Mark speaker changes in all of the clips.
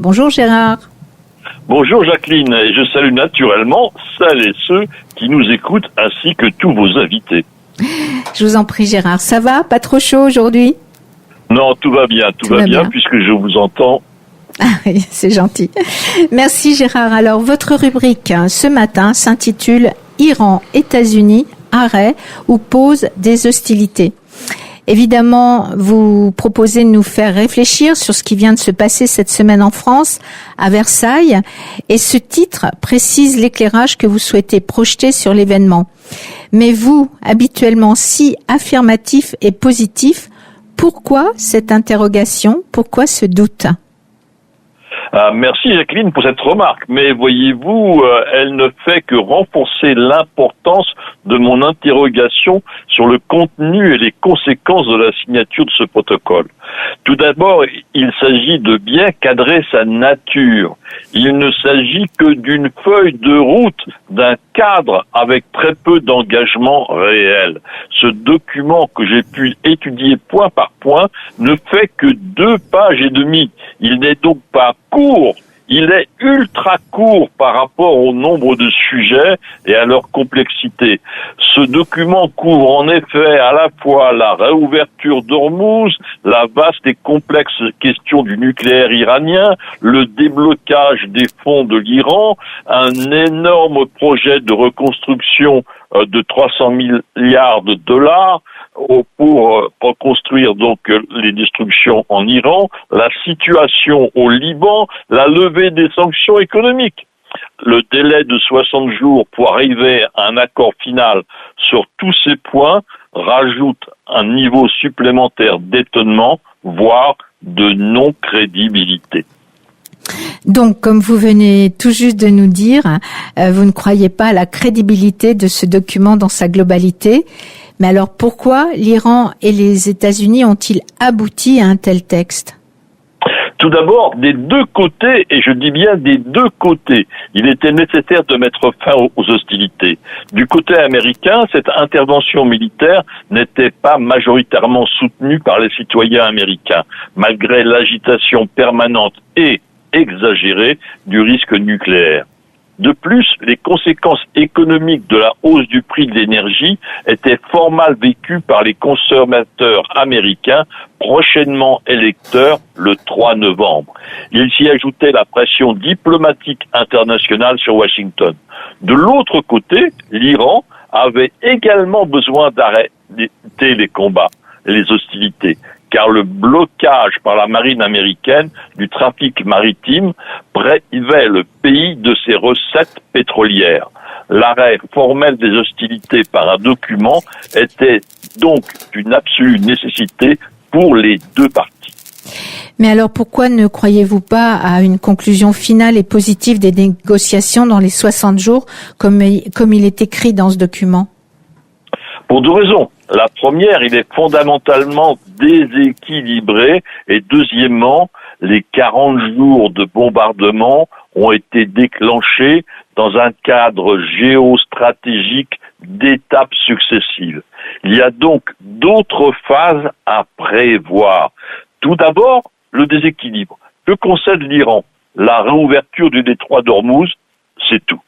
Speaker 1: Bonjour Gérard.
Speaker 2: Bonjour Jacqueline, et je salue naturellement celles et ceux qui nous écoutent ainsi que tous vos invités.
Speaker 1: Je vous en prie Gérard, ça va? Pas trop chaud aujourd'hui?
Speaker 2: Non, tout va bien, tout va bien puisque je vous entends.
Speaker 1: Ah oui, c'est gentil. Merci Gérard. Alors votre rubrique ce matin s'intitule Iran, États-Unis, arrêt ou pause des hostilités. Évidemment, vous proposez de nous faire réfléchir sur ce qui vient de se passer cette semaine en France, à Versailles, et ce titre précise l'éclairage que vous souhaitez projeter sur l'événement. Mais vous, habituellement si affirmatif et positif, pourquoi cette interrogation? Pourquoi ce doute?
Speaker 2: Merci Jacqueline pour cette remarque, mais voyez-vous, elle ne fait que renforcer l'importance de mon interrogation sur le contenu et les conséquences de la signature de ce protocole. Tout d'abord, il s'agit de bien cadrer sa nature. Il ne s'agit que d'une feuille de route, d'un cadre avec très peu d'engagement réel. Ce document que j'ai pu étudier point par point ne fait que 2 pages et demie. Il n'est donc pas court. Il est ultra court par rapport au nombre de sujets et à leur complexité. Ce document couvre en effet à la fois la réouverture d'Ormuz, la vaste et complexe question du nucléaire iranien, le déblocage des fonds de l'Iran, un énorme projet de reconstruction de 300 milliards de dollars pour reconstruire donc les destructions en Iran, la situation au Liban, la levée des sanctions économiques. Le délai de 60 jours pour arriver à un accord final sur tous ces points rajoute un niveau supplémentaire d'étonnement, voire de non-crédibilité.
Speaker 1: Donc, comme vous venez tout juste de nous dire, vous ne croyez pas à la crédibilité de ce document dans sa globalité. Mais alors, pourquoi l'Iran et les États-Unis ont-ils abouti à un tel texte?
Speaker 2: Tout d'abord, des deux côtés, et je dis bien des deux côtés, il était nécessaire de mettre fin aux hostilités. Du côté américain, cette intervention militaire n'était pas majoritairement soutenue par les citoyens américains, malgré l'agitation permanente et exagérée du risque nucléaire. De plus, les conséquences économiques de la hausse du prix de l'énergie étaient fort mal vécues par les consommateurs américains, prochainement électeurs le 3 novembre. Il s'y ajoutait la pression diplomatique internationale sur Washington. De l'autre côté, l'Iran avait également besoin d'arrêter les combats, les hostilités, car le blocage par la marine américaine du trafic maritime privait le pays de ses recettes pétrolières. L'arrêt formel des hostilités par un document était donc une absolue nécessité pour les deux parties.
Speaker 1: Mais alors pourquoi ne croyez-vous pas à une conclusion finale et positive des négociations dans les 60 jours comme il est écrit dans ce document?
Speaker 2: Pour 2 raisons. La première, il est fondamentalement déséquilibré et deuxièmement, les 40 jours de bombardement ont été déclenchés dans un cadre géostratégique d'étapes successives. Il y a donc d'autres phases à prévoir. Tout d'abord, le déséquilibre. Que concède l'Iran? La réouverture du détroit d'Ormuz, c'est tout.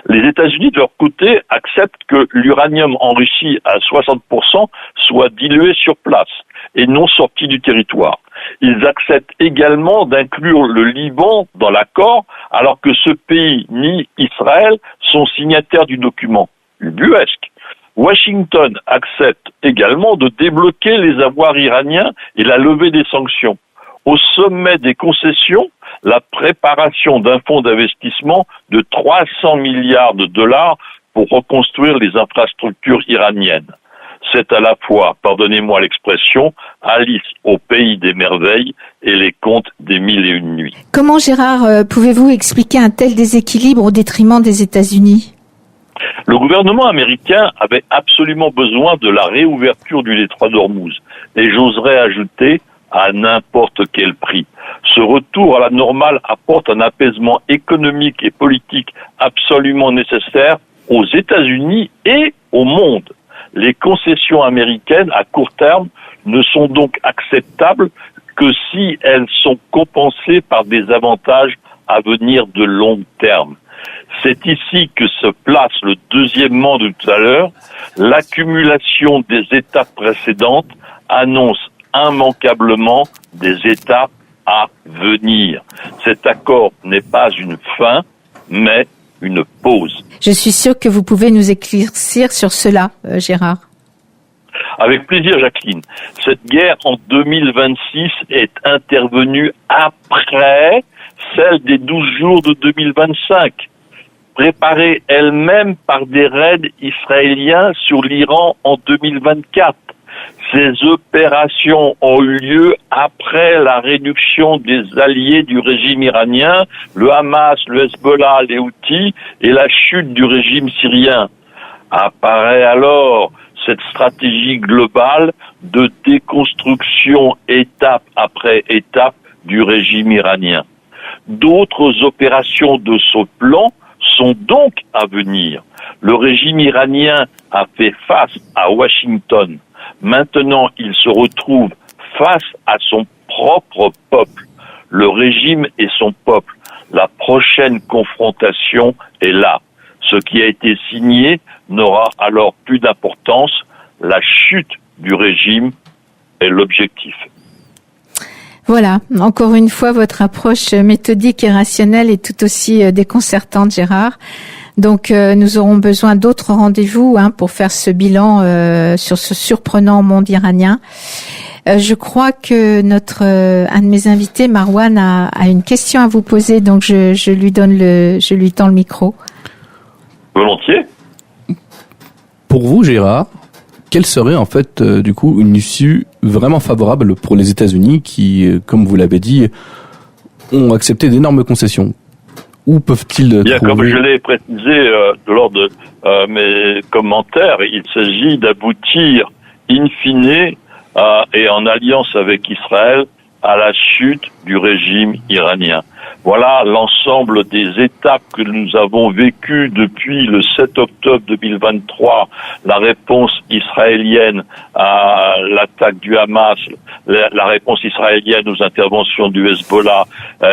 Speaker 2: Les États-Unis, de leur côté, acceptent que l'uranium enrichi à 60% soit dilué sur place et non sorti du territoire. Ils acceptent également d'inclure le Liban dans l'accord, alors que ce pays ni Israël sont signataires du document. Ubuesque. Washington accepte également de débloquer les avoirs iraniens et la levée des sanctions. Au sommet des concessions, la préparation d'un fonds d'investissement de 300 milliards de dollars pour reconstruire les infrastructures iraniennes. C'est à la fois, pardonnez-moi l'expression, Alice au pays des merveilles et les contes des 1001 nuits.
Speaker 1: Comment, Gérard, pouvez-vous expliquer un tel déséquilibre au détriment des États-Unis?
Speaker 2: Le gouvernement américain avait absolument besoin de la réouverture du détroit d'Ormuz. Et j'oserais ajouter à n'importe quel prix. Ce retour à la normale apporte un apaisement économique et politique absolument nécessaire aux États-Unis et au monde. Les concessions américaines à court terme ne sont donc acceptables que si elles sont compensées par des avantages à venir de long terme. C'est ici que se place le deuxièmement de tout à l'heure. L'accumulation des étapes précédentes annonce immanquablement des étapes à venir. Cet accord n'est pas une fin, mais une pause.
Speaker 1: Je suis sûre que vous pouvez nous éclaircir sur cela, Gérard.
Speaker 2: Avec plaisir, Jacqueline. Cette guerre en 2026 est intervenue après celle des 12 jours de 2025, préparée elle-même par des raids israéliens sur l'Iran en 2024. Ces opérations ont eu lieu après la réduction des alliés du régime iranien, le Hamas, le Hezbollah, les Houthis, et la chute du régime syrien. Apparaît alors cette stratégie globale de déconstruction étape après étape du régime iranien. D'autres opérations de ce plan sont donc à venir. Le régime iranien a fait face à Washington. Maintenant, il se retrouve face à son propre peuple. Le régime et son peuple. La prochaine confrontation est là. Ce qui a été signé n'aura alors plus d'importance. La chute du régime est l'objectif.
Speaker 1: Voilà, encore une fois, votre approche méthodique et rationnelle est tout aussi déconcertante, Gérard. Donc, nous aurons besoin d'autres rendez-vous pour faire ce bilan sur ce surprenant monde iranien. Je crois que un de mes invités, Marwan, a une question à vous poser, donc je lui tends le micro.
Speaker 2: Volontiers.
Speaker 3: Pour vous, Gérard, quelle serait en fait du coup une issue vraiment favorable pour les États-Unis qui, comme vous l'avez dit, ont accepté d'énormes concessions? Où peuvent-ils trouver...
Speaker 2: Comme je l'ai précisé lors de mes commentaires, il s'agit d'aboutir in fine et en alliance avec Israël à la chute du régime iranien. Voilà l'ensemble des étapes que nous avons vécues depuis le 7 octobre 2023, la réponse israélienne à l'attaque du Hamas, la réponse israélienne aux interventions du Hezbollah,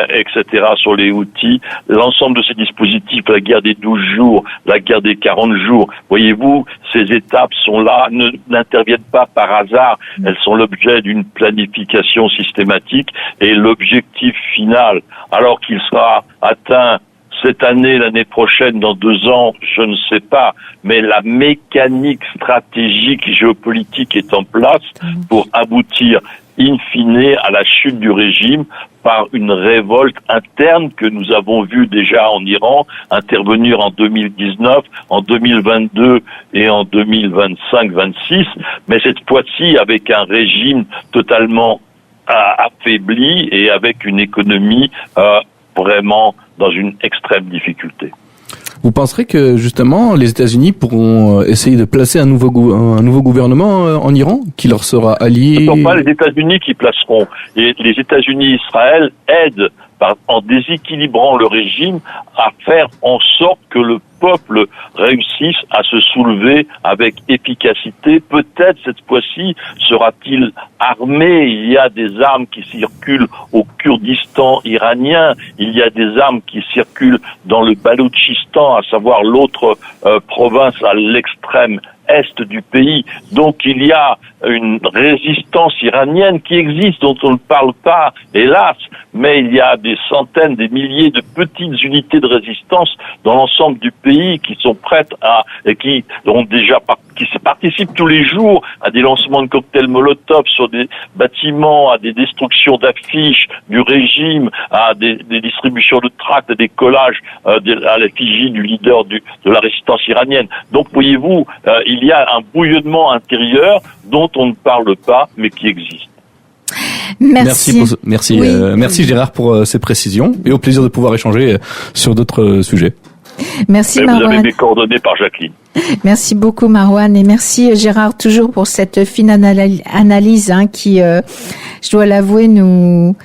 Speaker 2: etc. sur les Houthis, l'ensemble de ces dispositifs, la guerre des 12 jours, la guerre des 40 jours, voyez-vous, ces étapes sont là, n'interviennent pas par hasard, elles sont l'objet d'une planification systématique et l'objectif final, alors qu'il sera atteint cette année, l'année prochaine, dans 2 ans, je ne sais pas, mais la mécanique stratégique géopolitique est en place pour aboutir in fine à la chute du régime par une révolte interne que nous avons vue déjà en Iran intervenir en 2019, en 2022 et en 2025-26, mais cette fois-ci avec un régime totalement affaibli et avec une économie vraiment dans une extrême difficulté.
Speaker 3: Vous penserez que justement les États-Unis pourront essayer de placer un nouveau gouvernement en Iran qui leur sera allié?
Speaker 2: Ce ne sont pas les États-Unis qui placeront. Et les États-Unis et Israël aident en déséquilibrant le régime à faire en sorte que le peuple réussisse à se soulever avec efficacité. Peut-être cette fois-ci sera-t-il armé. Il y a des armes qui circulent au Kurdistan iranien. Il y a des armes qui circulent dans le Baloutchistan, à savoir l'autre province à l'extrême est du pays. Donc il y a une résistance iranienne qui existe, dont on ne parle pas, hélas, mais il y a des centaines, des milliers de petites unités de résistance dans l'ensemble du pays qui sont prêtes et qui participent tous les jours à des lancements de cocktails Molotov sur des bâtiments, à des destructions d'affiches du régime, à des distributions de tracts, à des collages à l'effigie du leader de la résistance iranienne. Donc voyez-vous, il y a un bouillonnement intérieur dont on ne parle pas, mais qui existe.
Speaker 1: Merci.
Speaker 3: Merci Gérard pour ces précisions et au plaisir de pouvoir échanger sur d'autres sujets.
Speaker 1: Merci
Speaker 2: Marwan.
Speaker 1: Marwan.
Speaker 2: Vous avez mes coordonnées par Jacqueline.
Speaker 1: Merci beaucoup Marouane et merci Gérard toujours pour cette fine analyse qui, je dois l'avouer, nous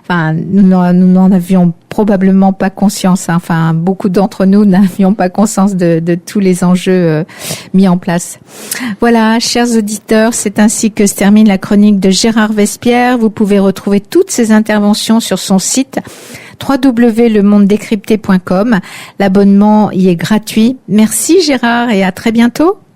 Speaker 1: n'en avions probablement pas conscience. Enfin, beaucoup d'entre nous n'avions pas conscience de tous les enjeux mis en place. Voilà, chers auditeurs, c'est ainsi que se termine la chronique de Gérard Vespierre. Vous pouvez retrouver toutes ses interventions sur son site www.lemondedécrypté.com. L'abonnement y est gratuit. Merci Gérard et à très bientôt.